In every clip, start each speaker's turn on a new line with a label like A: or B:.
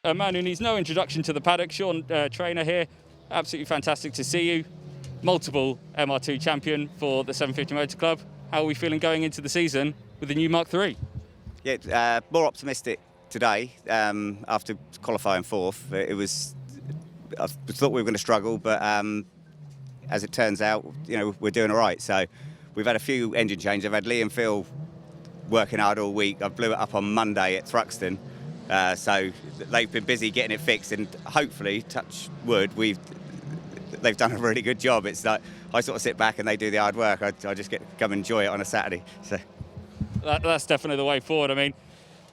A: a man who needs no introduction to the paddock. Sean, trainer here. Absolutely fantastic to see you. Multiple MR2 champion for the 750 Motor Club. How are we feeling going into the season with the new Mark III?
B: Yeah, more optimistic today after qualifying fourth. I thought we were going to struggle, but as it turns out, we're doing all right. So we've had a few engine changes. I've had Lee and Phil working hard all week. I blew it up on Monday at Thruxton. So they've been busy getting it fixed, and hopefully, touch wood, they've done a really good job. It's like I sort of sit back and they do the hard work. I just get to come enjoy it on a Saturday. So
A: that's definitely the way forward. I mean,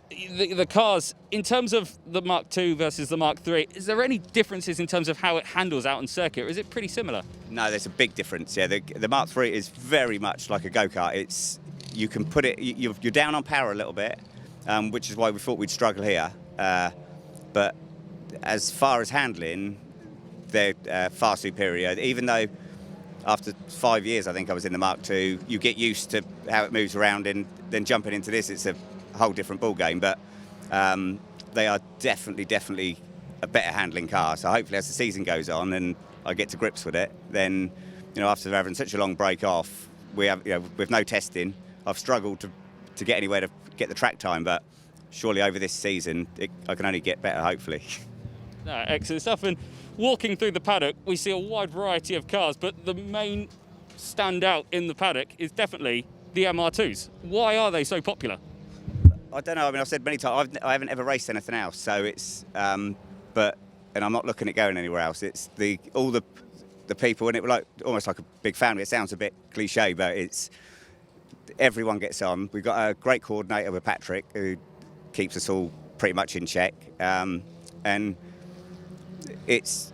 A: the cars, in terms of the Mark II versus the Mark III, is there any differences in terms of how it handles out on circuit, or is it pretty similar?
B: No, there's a big difference. Yeah, the Mark III is very much like a go-kart. You can put it, you're down on power a little bit, which is why we thought we'd struggle here. But as far as handling, they're far superior. Even though after 5 years, I think I was in the Mark II, you get used to how it moves around, and then jumping into this, it's a whole different ball game. But they are definitely a better handling car. So hopefully, as the season goes on and I get to grips with it, then after having such a long break off, we have with no testing, I've struggled to get anywhere to get the track time. But surely over this season, I can only get better, hopefully.
A: No, excellent stuff. And walking through the paddock, we see a wide variety of cars, but the main standout in the paddock is definitely the MR2s. Why are they so popular?
B: I don't know. I mean, I've said many times, I haven't ever raced anything else, so it's, and I'm not looking at going anywhere else. It's all the people, and it was almost like a big family. It sounds a bit cliche, but everyone gets on. We've got a great coordinator with Patrick, who keeps us all pretty much in check, and it's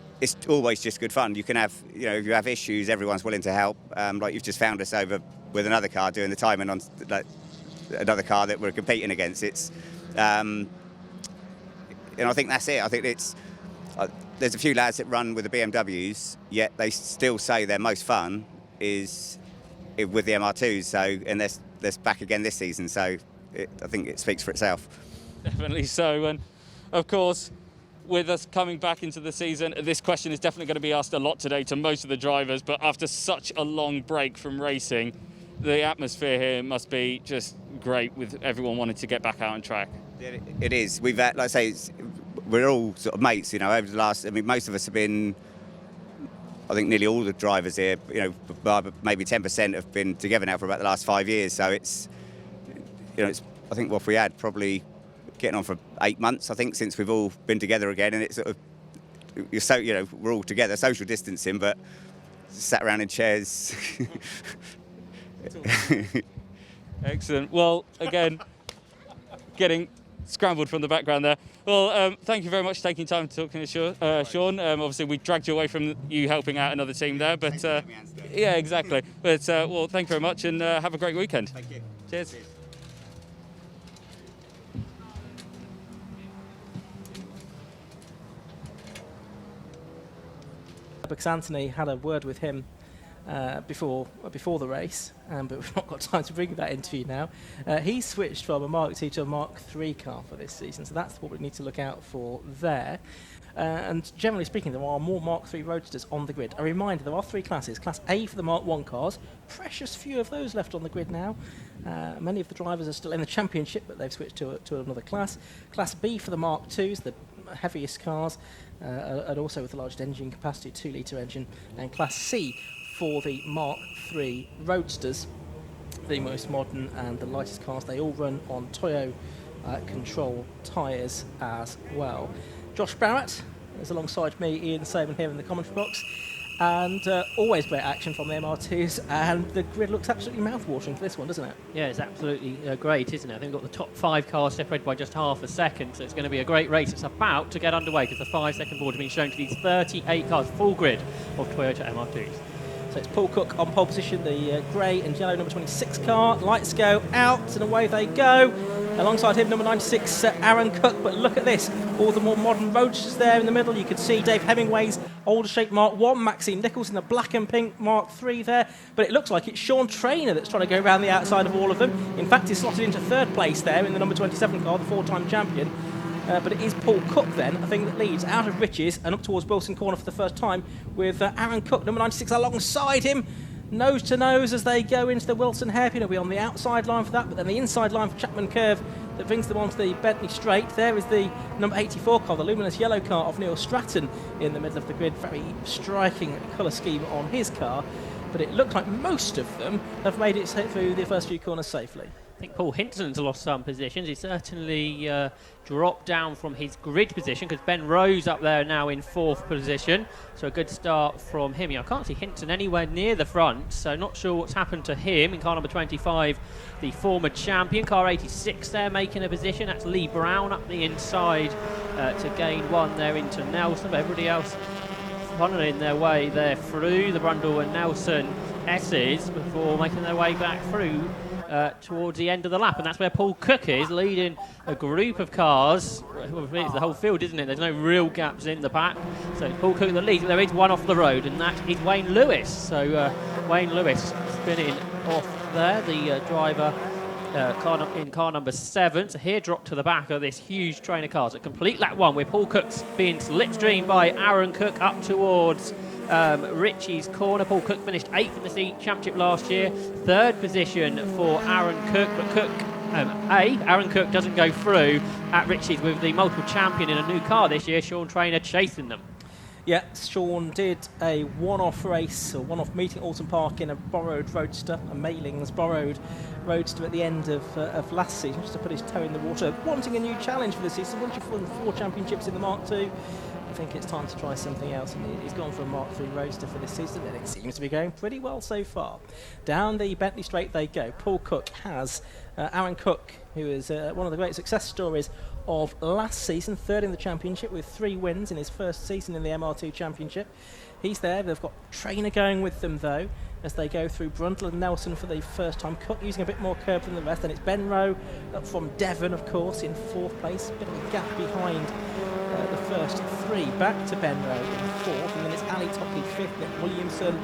B: always just good fun. You can have, if you have issues, everyone's willing to help. Like you've just found us over with another car doing the timing on another car that we're competing against. And I think that's it. I think there's a few lads that run with the BMWs, yet they still say their most fun is with the MR2s. So, and they're back again this season. So I think it speaks for itself.
A: Definitely so. And of course, with us coming back into the season, this question is definitely going to be asked a lot today to most of the drivers, but after such a long break from racing, the atmosphere here must be just great with everyone wanting to get back out on track.
B: It is. We've had, like I say, we're all sort of mates, over the last, most of us have been, I think nearly all the drivers here, maybe 10% have been together now for about the last 5 years. So it's, I think what we had probably getting on for 8 months, I think, since we've all been together again, and it's sort of, we're all together, social distancing, but sat around in chairs.
A: Excellent. Well, again, getting scrambled from the background there. Well, thank you very much for taking time to talk to me, Sean. Obviously, we dragged you away from you helping out another team there, but yeah, exactly. But well, thank you very much, and have a great weekend.
B: Thank you.
A: Cheers.
C: Because Anthony had a word with him before the race, but we've not got time to bring that interview now. He switched from a Mark II to a Mark III car for this season, so that's what we need to look out for there. And generally speaking, there are more Mark III Roadsters on the grid. A reminder, there are three classes. Class A for the Mark I cars, precious few of those left on the grid now. Many of the drivers are still in the championship, but they've switched to another class. Class B for the Mark IIs, the heaviest cars, and also with the largest engine capacity, 2-litre engine. And Class C for the Mark III Roadsters, the most modern and the lightest cars. They all run on Toyo control tyres as well. Josh Barrett is alongside me, Ian Saban, here in the commentary box, and always great action from the MR2s, and the grid looks absolutely mouth-watering for this one, doesn't it?
D: Yeah, it's absolutely great, isn't it? I think we've got the top 5 cars separated by just half a second, so it's going to be a great race. It's about to get underway because the 5-second board has been shown to these 38 cars, full grid of Toyota MR2s.
C: So it's Paul Cook on pole position, the grey and yellow number 26 car. Lights go out and away they go. Alongside him, number 96, Aaron Cook. But look at this, all the more modern roadsters there in the middle. You can see Dave Hemingway's older shape Mark 1, Maxine Nichols in the black and pink Mark 3 there. But it looks like it's Sean Traynor that's trying to go around the outside of all of them. In fact, he's slotted into third place there in the number 27 car, the 4-time champion. but it is Paul Cook then, I think, that leads out of Riches and up towards Wilson Corner for the first time with Aaron Cook, number 96, alongside him. Nose to nose as they go into the Wilson hairpin. He'll be on the outside line for that, but then the inside line for Chapman Curve that brings them onto the Bentley Straight. There is the number 84 car, the luminous yellow car of Neil Stratton in the middle of the grid. Very striking colour scheme on his car, but it looked like most of them have made it through the first few corners safely.
D: I think Paul Hinton's lost some positions. He's certainly dropped down from his grid position because Ben Rose up there now in 4th position. So a good start from him. I can't see Hinton anywhere near the front, so not sure what's happened to him. In car number 25, the former champion. Car 86 there making a position. That's Lee Brown up the inside to gain 1 there into Nelson. But everybody else funneling their way there through the Brundle and Nelson S's before making their way back through towards the end of the lap, and that's where Paul Cook is leading a group of cars. Well, it's the whole field, isn't it? There's no real gaps in the pack, so it's Paul Cook that leads, but there is one off the road, and that is Wayne Lewis. So Wayne Lewis spinning off there, the driver in car number 7. So here dropped to the back of this huge train of cars at complete lap 1, with Paul Cook's being slipstreamed by Aaron Cook up towards Ritchie's corner. Paul Cook finished 8th in the championship last year, 3rd position for Aaron Cook, but Aaron Cook doesn't go through at Ritchie's with the multiple champion in a new car this year, Sean Trainer, chasing them.
C: Yeah, Sean did a one-off race, or one-off meeting at Alton Park in a borrowed roadster, a Mailings borrowed roadster at the end of last season, just to put his toe in the water, wanting a new challenge for the season. Once you've won 4 championships in the Mark II, I think it's time to try something else, and he's gone for a Mark III roadster for this season, and it seems to be going pretty well so far. Down the Bentley Straight they go. Paul Cook has Aaron Cook, who is one of the great success stories of last season, 3rd in the championship with 3 wins in his first season in the MR2 championship. He's there. They've got Trainer going with them though, as they go through Brundle and Nelson for the first time. Cook using a bit more curb than the rest, and it's Ben Rowe up from Devon, of course, in 4th place. A bit of a gap behind the first 3. Back to Ben Rowe in 4th, and then it's Ali Topley 5th. Nick Williamson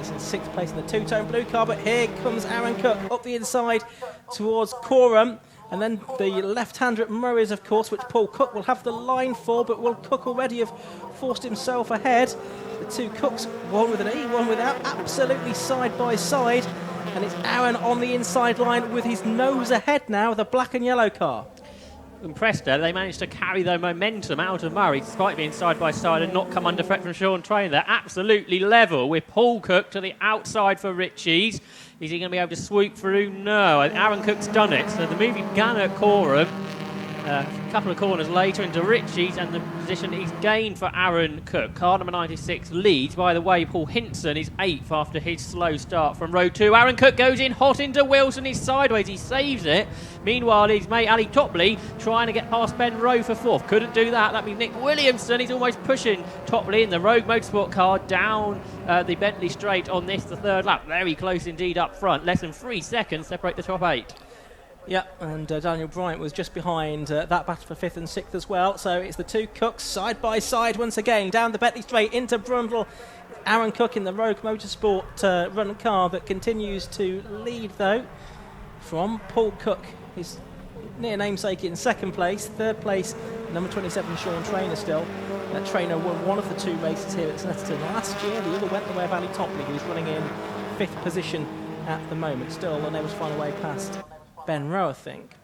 C: is in 6th place in the 2-tone blue car, but here comes Aaron Cook up the inside towards Coram. And then the left-hander at Murray's, of course, which Paul Cook will have the line for, but will Cook already have forced himself ahead? The 2 Cooks, one with an E, one without, absolutely side by side. And it's Aaron on the inside line with his nose ahead now, the black and yellow car.
D: Impressed there, they managed to carry their momentum out of Murray despite being side by side and not come under threat from Sean Trainer. They're absolutely level with Paul Cook to the outside for Ritchie's. Is he going to be able to swoop through? No, Aaron Cook's done it. So the move began at Coram. A couple of corners later into Ritchie's, and the position he's gained for Aaron Cook. Car number 96 leads. By the way, Paul Hinton is 8th after his slow start from row 2. Aaron Cook goes in hot into Wilson. He's sideways. He saves it. Meanwhile, his mate Ali Topley trying to get past Ben Rowe for 4th. Couldn't do that. That'd be Nick Williamson. He's almost pushing Topley in the Rogue Motorsport car down the Bentley Straight on this, the 3rd lap. Very close indeed up front. Less than 3 seconds separate the top 8.
C: Yeah, and Daniel Bryant was just behind that battle for 5th and 6th as well. So it's the 2 Cooks side by side once again down the Bentley Straight into Brundle. Aaron Cook in the Rogue Motorsport run car that continues to lead though from Paul Cook, his near namesake, in 2nd place. 3rd place, number 27 Sean Trainer still. Trainer won one of the 2 races here at Snetterton last year. The other went the way of Ali Topley, who is running in 5th position at the moment. Still unable to find a way past Ben Rowe, I think.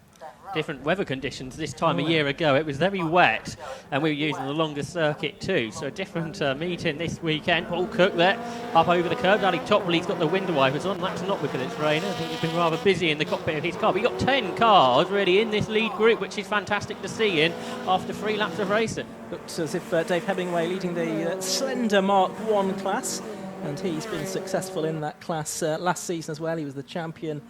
D: Different weather conditions this time a year ago. It was very wet, and we were using the longer circuit too. So a different meeting this weekend. Paul Cook there, up over the curb. Ali Topley's got the window wipers on. That's not because it's raining. I think he's been rather busy in the cockpit of his car. But you've got 10 cars really in this lead group, which is fantastic to see in after 3 laps of racing.
C: Looks as if Dave Hemingway leading the slender Mark I class, and he's been successful in that class last season as well. He was the champion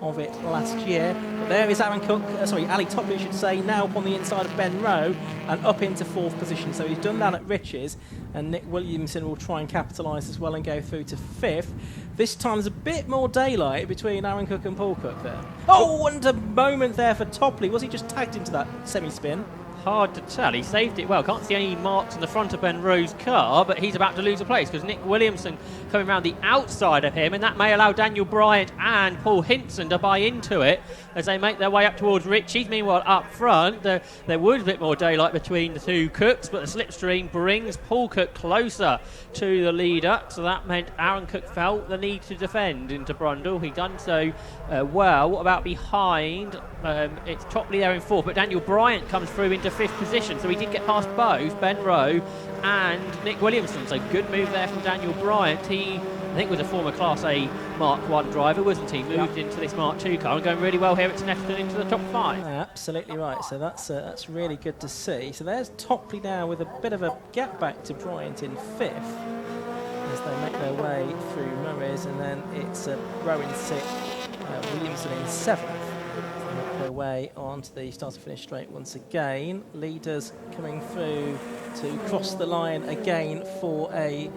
C: of it last year. But there is Aaron Cook, Ali Topley, I should say, now up on the inside of Ben Rowe and up into 4th position. So he's done that at Riches, and Nick Williamson will try and capitalise as well and go through to 5th. This time there's a bit more daylight between Aaron Cook and Paul Cook there. Oh, and a moment there for Topley. Was he just tagged into that semi-spin?
D: hard to tell. He saved it well. Can't see any marks in the front of Ben Rowe's car, but he's about to lose a place because Nick Williamson coming around the outside of him, and that may allow Daniel Bryant and Paul Hinson to buy into it as they make their way up towards Ritchie's. Meanwhile, up front, there was a bit more daylight between the two Cooks, but the slipstream brings Paul Cook closer to the leader, so that meant Aaron Cook felt the need to defend into Brundle. He done so well. What about behind? It's Topley there in fourth, but Daniel Bryant comes through into fifth position, so he did get past both Ben Rowe and Nick Williamson, so good move there from Daniel Bryant. He, I think, was a former Class A Mark 1 driver, wasn't he? Moved into this Mark 2 car and going really well here at Snetterton into the top 5.
C: Absolutely right, so that's really good to see. So there's Topley now with a bit of a gap back to Bryant in fifth as they make their way through Murray's, and then it's Rowe in sixth, Williamson in seventh. Make their way onto the start-to-finish straight once again. Leaders coming through to cross the line again for a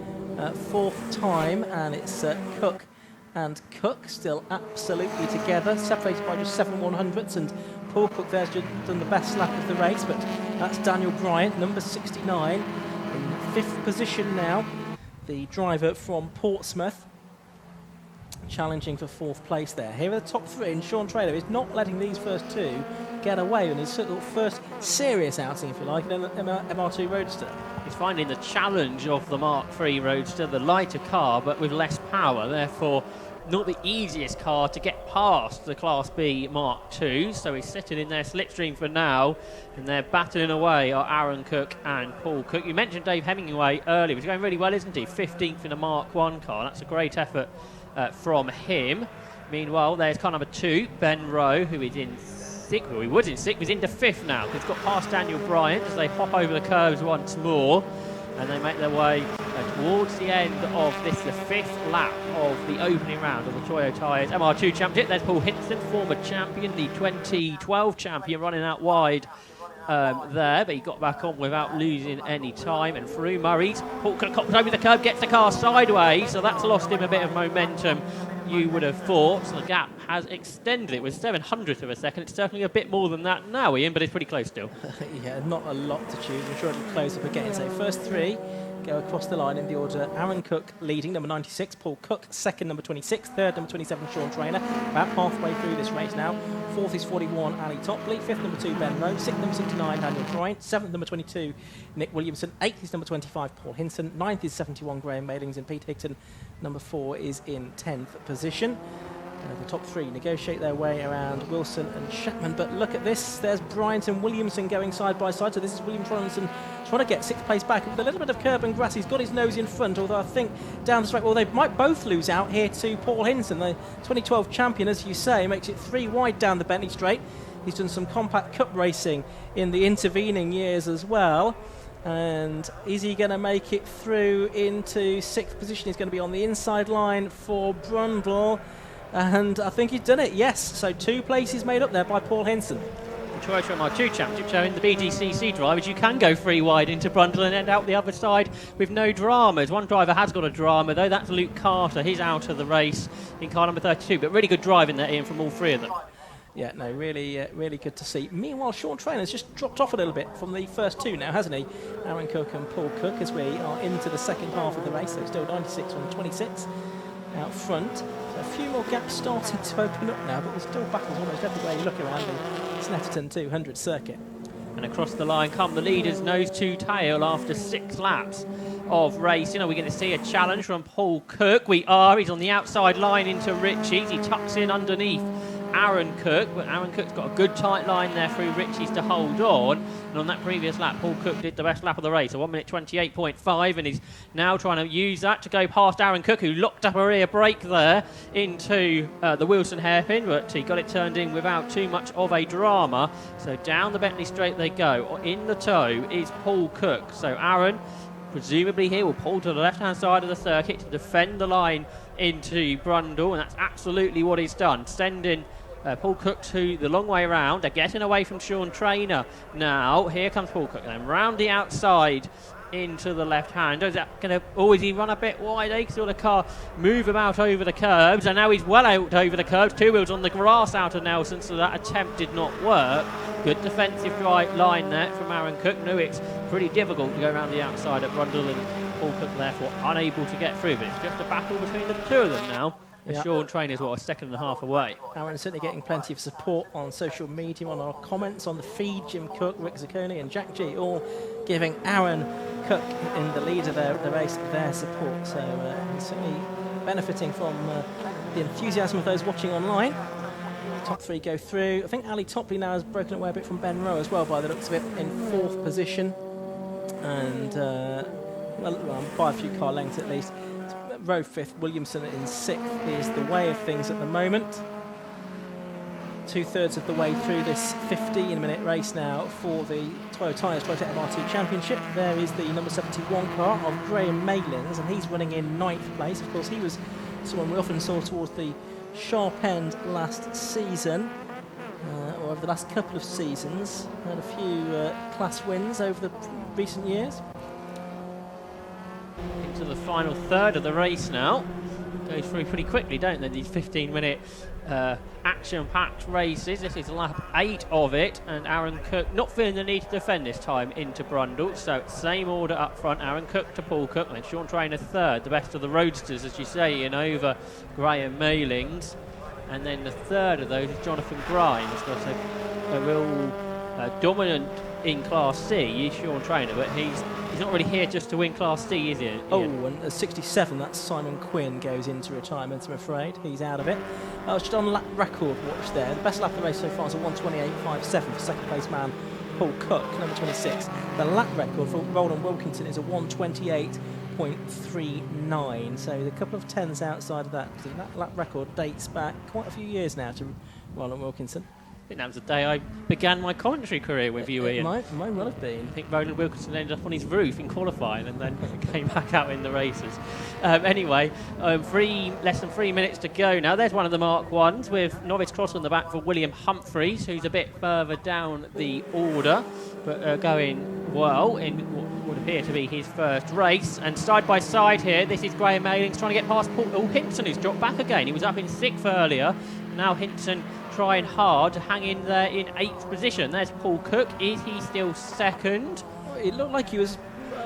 C: fourth time, and it's Cook and Cook still absolutely together, separated by just 7/100ths, and Paul Cook there's just done the best lap of the race, but that's Daniel Bryant, number 69, in fifth position now, the driver from Portsmouth, challenging for fourth place there. Here are the top three, and Sean Traylor is not letting these first two get away in his sort of first serious outing, if you like, in the MR2 Roadster.
D: He's finding the challenge of the Mark III Roadster, the lighter car, but with less power, therefore not the easiest car to get past the Class B Mark II, so he's sitting in their slipstream for now, and they're battling away are Aaron Cook and Paul Cook. You mentioned Dave Hemingway earlier. He's going really well, isn't he? 15th in a Mark I car. That's a great effort from him. Meanwhile, there's car number 2, Ben Rowe, who is in sixth. Well, he was in sixth. He's into fifth now. He's got past Daniel Bryant as they hop over the curves once more, and they make their way towards the end of this, the fifth lap of the opening round of the Toyo Tyres MR2 Championship. There's Paul Hinson, former champion, the 2012 champion, running out wide there, but he got back on without losing any time, and through Murray's. Paul Cook hops over the curb, gets the car sideways, so that's lost him a bit of momentum, you would have thought. So the gap has extended. It was 700th of a second. It's certainly a bit more than that now, Ian, but it's pretty close still.
C: Yeah, not a lot to choose. I'm sure it'll close up again. So first three go across the line in the order. Aaron Cook leading, number 96. Paul Cook second, number 26. Third, number 27, Sean Traynor. About halfway through this race now. Fourth is 41, Ali Topley. Fifth, number 2, Ben Rowe. Sixth, number 69, Daniel Bryant. Seventh, number 22, Nick Williamson. Eighth is number 25, Paul Hinson. Ninth is 71, Graham Mailings, and Pete Higton. Number 4 is in 10th position. The top three negotiate their way around Wilson and Chapman, but look at this, there's Bryant and Williamson going side by side, so this is William Robinson trying to get sixth place back with a little bit of curb and grass. He's got his nose in front, although I think down the straight, well, they might both lose out here to Paul Hinson, the 2012 champion, as you say, makes it 3 wide down the Bentley Straight. He's done some compact cup racing in the intervening years as well. And is he going to make it through into sixth position? He's going to be on the inside line for Brundle. And I think he's done it, yes. So 2 places made up there by Paul Hinson. The
D: Toyo MR2 Championship showing the BGCC drivers you can go 3 wide into Brundle and end out the other side with no dramas. One driver has got a drama though, that's Luke Carter. He's out of the race in car number 32, but really good driving there, Ian, from all 3 of them.
C: Yeah, no, really good to see. Meanwhile, Sean Trainor's just dropped off a little bit from the first 2 now, hasn't he? Aaron Cook and Paul Cook, as we are into the second half of the race. So still 96 on 26 out front. So a few more gaps starting to open up now, but there's still battles almost everywhere you look around the Snetterton 200 circuit.
D: And across the line come the leaders, nose to tail after 6 laps of racing. Are we going to see a challenge from Paul Cook? We are. He's on the outside line into Ritchie's. He tucks in underneath Aaron Cook, but Aaron Cook's got a good tight line there through Ritchie's to hold on. And on that previous lap, Paul Cook did the best lap of the race, a 1:28.5, and he's now trying to use that to go past Aaron Cook, who locked up a rear brake there into the Wilson hairpin, but he got it turned in without too much of a drama. So down the Bentley Straight they go. In the tow is Paul Cook. So Aaron, presumably here, will pull to the left-hand side of the circuit to defend the line into Brundle, and that's absolutely what he's done, sending Paul Cook to the long way round. They're getting away from Sean Traynor now. Here comes Paul Cook then round the outside into the left hand. Is that going to, or is he run a bit wide? He saw the car move him out over the curbs, and now he's well out over the curbs. Two wheels on the grass out of Nelson, so that attempt did not work. Good defensive line there from Aaron Cook. Knew it's pretty difficult to go around the outside at Brundle, and Paul Cook therefore unable to get through. But it's just a battle between the two of them now.
C: Yeah.
D: Sean Trainer's a second and a half away.
C: Aaron certainly getting plenty of support on social media, on our comments, on the feed. Jim Cook, Rick Zacconi and Jack G all giving Aaron Cook in the lead of the race their support. So he's certainly benefiting from the enthusiasm of those watching online. Top three go through. I think Ali Topley now has broken away a bit from Ben Rowe as well, by the looks of it, in 4th position. And by a few car lengths at least. Rowe 5th, Williamson in 6th is the way of things at the moment. 2/3 of the way through this 15-minute race now for the Toyo Tyres Project MR2 Championship. There is the number 71 car of Graham Maylins, and he's running in 9th place. Of course, he was someone we often saw towards the sharp end last season, or over the last couple of seasons. Had a few class wins over the recent years.
D: Into the final third of the race now. Goes through pretty quickly, don't they, these 15-minute action-packed races. This is lap 8 of it, and Aaron Cook not feeling the need to defend this time into Brundle. So same order up front, Aaron Cook to Paul Cook, and Sean Trainer third, the best of the roadsters, as you say, in over Graham Maylings. And then the third of those is Jonathan Grimes. Got a real dominant in Class C, is Sean Trainer, but he's not really here just to win Class C, is he?
C: Oh, and at 67, that's Simon Quinn goes into retirement, I'm afraid. He's out of it. I was just on lap record watch there. The best lap of the race so far is a 1:28.57 for second place man Paul Cook, number 26. The lap record for Roland Wilkinson is a 1:28.39. So a couple of tens outside of that. So that lap record dates back quite a few years now to Roland Wilkinson.
D: I think that was the day I began my commentary career with you, Ian.
C: Might well have been.
D: I think Roland Wilkinson ended up on his roof in qualifying and then came back out in the races. Anyway, less than 3 minutes to go now. There's one of the Mark 1s with Novice Cross on the back for William Humphreys, who's a bit further down the order, but going well in what would appear to be his first race. And side by side here, this is Graham Maylings trying to get past Paul Hinton, who's dropped back again. He was up in 6th earlier. Now Hinton trying hard to hang in there in 8th position. There's Paul Cook. Is he still second?
C: It looked like he was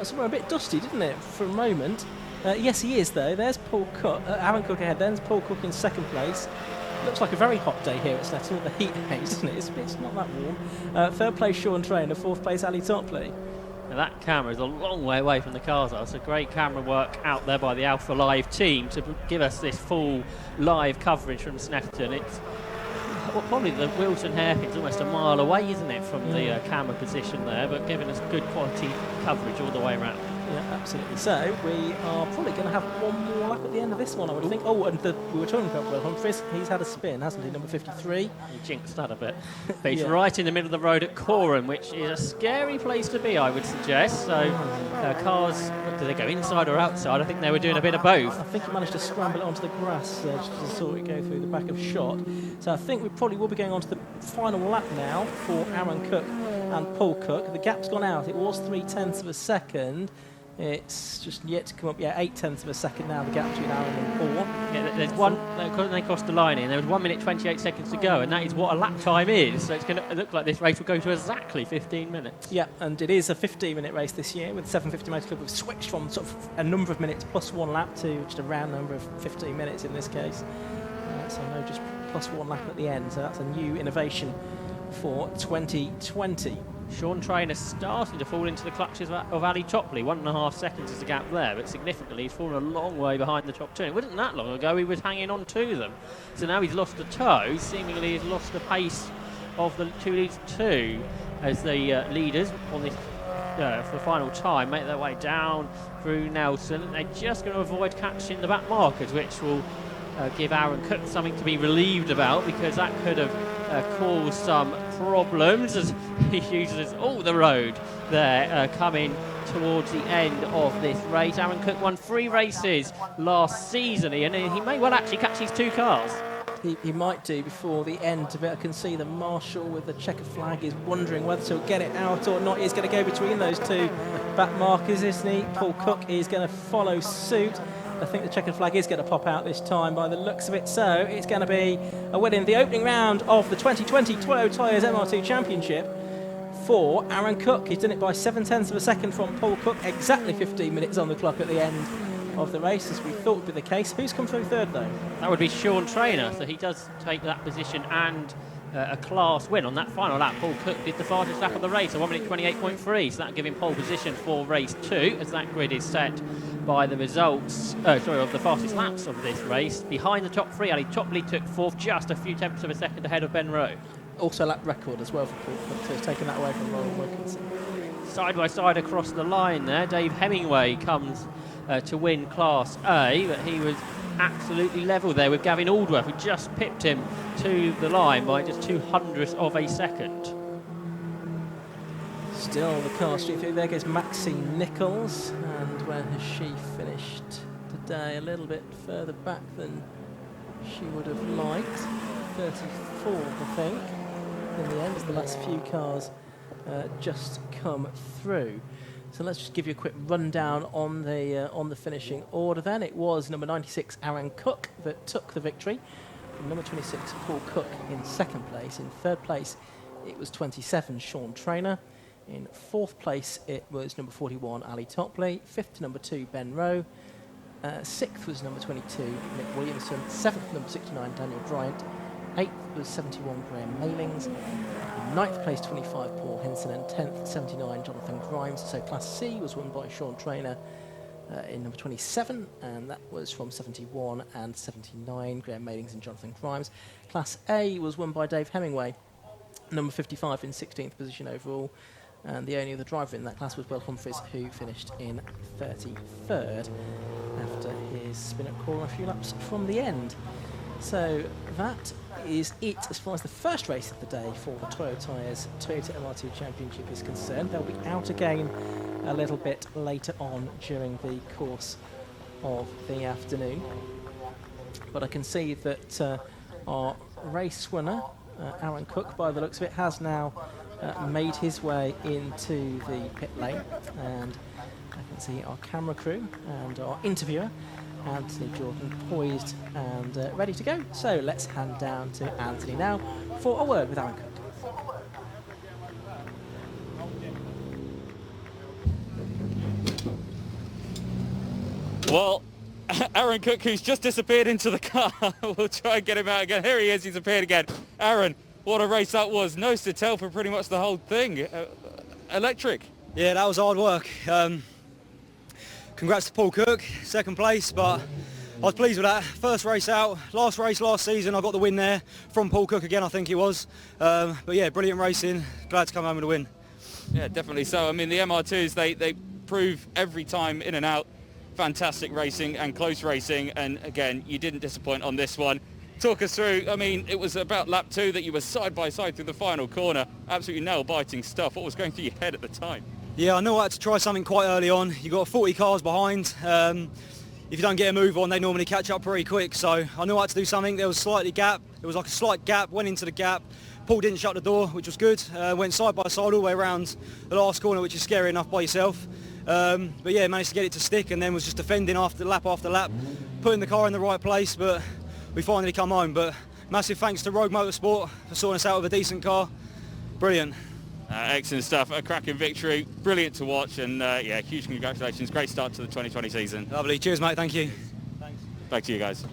C: somewhere a bit dusty, didn't it, for a moment? Yes, he is, though. There's Paul Cook. Aaron Cook ahead. There's Paul Cook in 2nd place. Looks like a very hot day here at Snetterton with the heat haze, doesn't it? It's not that warm. 3rd place, Sean Trainer. 4th place, Ali Topley.
D: Now that camera is a long way away from the cars. It's a great camera work out there by the Alpha Live team to give us this full live coverage from Snetterton. It's probably the Wilson hairpin's almost a mile away, isn't it, from the camera position there, but giving us good quality coverage all the way around.
C: Yeah, absolutely. So we are probably going to have one more lap at the end of this one, I would think. Oh, and we were talking about Will Humphries. He's had a spin, hasn't he? Number 53.
D: You jinxed that a bit. But he's right in the middle of the road at Corham, which is a scary place to be, I would suggest. So cars, do they go inside or outside? I think they were doing a bit of both.
C: I think he managed to scramble it onto the grass just to sort it go through the back of shot. So I think we probably will be going on to the final lap now for Aaron Cook and Paul Cook. The gap's gone out. It was 0.3 of a second. It's just yet to come up. Yeah, 0.8 of a second now, the gap between Aaron and Paul.
D: Yeah, there's one, they crossed the line in. There was 1 minute 28 seconds to go, and that is what a lap time is. So it's going to look like this race will go to exactly 15 minutes.
C: Yeah, and it is a 15-minute race this year with 750 Motor Club. We've switched from sort of a number of minutes plus one lap to just a round number of 15 minutes in this case. So no, just plus one lap at the end. So that's a new innovation for 2020.
D: Sean Trainer starting to fall into the clutches of Ali Topley. 1.5 seconds is the gap there, but significantly he's fallen a long way behind the top two. It wasn't that long ago he was hanging on to them. So now he's lost a toe, seemingly he's lost the pace of the two leads too, as the leaders on this for the final time make their way down through Nelson. They're just going to avoid catching the back markers, which will give Aaron Cook something to be relieved about, because that could have caused some problems as he uses all the road there coming towards the end of this race. Aaron Cook won 3 races last season, and he may well actually catch these 2 cars.
C: he might do before the end. I can see the marshal with the checker flag is wondering whether to get it out or not. He's going to go between those two back markers, isn't he? Paul Cook is going to follow suit. I think the checkered flag is going to pop out this time by the looks of it. So it's going to be a win in the opening round of the 2020 Toyo Tyres MR2 Championship for Aaron Cook. He's done it by 0.7 of a second from Paul Cook, exactly 15 minutes on the clock at the end of the race, as we thought would be the case. Who's come through third, though?
D: That would be Sean Traynor, so he does take that position and a class win on that final lap. Paul Cook did the fastest lap of the race, a 1 minute 28.3, so that give him pole position for race 2, as that grid is set by the results, of the fastest laps of this race. Behind the top 3, Ali Topley took 4th, just a few tenths of a second ahead of Ben Rowe.
C: Also lap record as well for Paul Cook, so he's taken that away from Rowan Wilkinson.
D: Side by side across the line there, Dave Hemingway comes to win Class A, but he was absolutely level there with Gavin Aldworth, who just pipped him to the line by just 0.02 of a second.
C: Still the car street through. There goes Maxine Nichols, and where has she finished today? A little bit further back than she would have liked. 34th, I think, in the end, as the last few cars just come through. So let's just give you a quick rundown on the finishing order then. It was number 96 Aaron Cook that took the victory. Number 26 Paul Cook in second place. In third place it was 27 Sean Traynor. In fourth place it was number 41 Ali Topley. Fifth to number 2 Ben Rowe. Sixth was number 22 Nick Williamson. Seventh number 69 Daniel Bryant. Eighth was 71 Graham Mailings. In ninth place 25 Paul Henson, and 10th 79 Jonathan Grimes. So Class C was won by Sean Traynor in number 27, and that was from 71 and 79 Graham Mailings and Jonathan Grimes. Class A was won by Dave Hemingway, number 55 in 16th position overall, and the only other driver in that class was Will Humphries, who finished in 33rd after his spin at corner a few laps from the end. So that is it as far as the first race of the day for the Toyo Tyres Toyota MR2 Championship is concerned. They'll be out again a little bit later on during the course of the afternoon. But I can see that our race winner, Aaron Cook, by the looks of it, has now made his way into the pit lane. And I can see our camera crew and our interviewer, Anthony Jordan, poised and ready to go. So let's hand down to Anthony now for a word with Aaron Cook.
A: Well, Aaron Cook, who's just disappeared into the car, we'll try and get him out again. Here he is, he's appeared again. Aaron, what a race that was. Nose to tail for pretty much the whole thing. Electric.
E: Yeah, that was hard work. Congrats to Paul Cook, second place, but I was pleased with that. First race out, last race last season, I got the win there from Paul Cook again, I think it was. But yeah, brilliant racing. Glad to come home with a win.
A: Yeah, definitely so. I mean, the MR2s, they prove every time in and out fantastic racing and close racing, and again, you didn't disappoint on this one. Talk us through, I mean, it was about lap 2 that you were side by side through the final corner. Absolutely nail-biting stuff. What was going through your head at the time?
E: Yeah, I knew I had to try something quite early on. You got 40 cars behind. If you don't get a move on, they normally catch up pretty quick. So I knew I had to do something. There was slightly gap. It was like a slight gap, went into the gap. Paul didn't shut the door, which was good. Went side by side all the way around the last corner, which is scary enough by yourself. But yeah, managed to get it to stick, and then was just defending after lap, putting the car in the right place, but we finally come home. But massive thanks to Rogue Motorsport for sorting us out with a decent car. Brilliant.
A: Excellent stuff, a cracking victory, brilliant to watch, and yeah, huge congratulations, great start to the 2020 season.
E: Lovely, cheers mate, thank you. Thanks.
A: Back to you guys.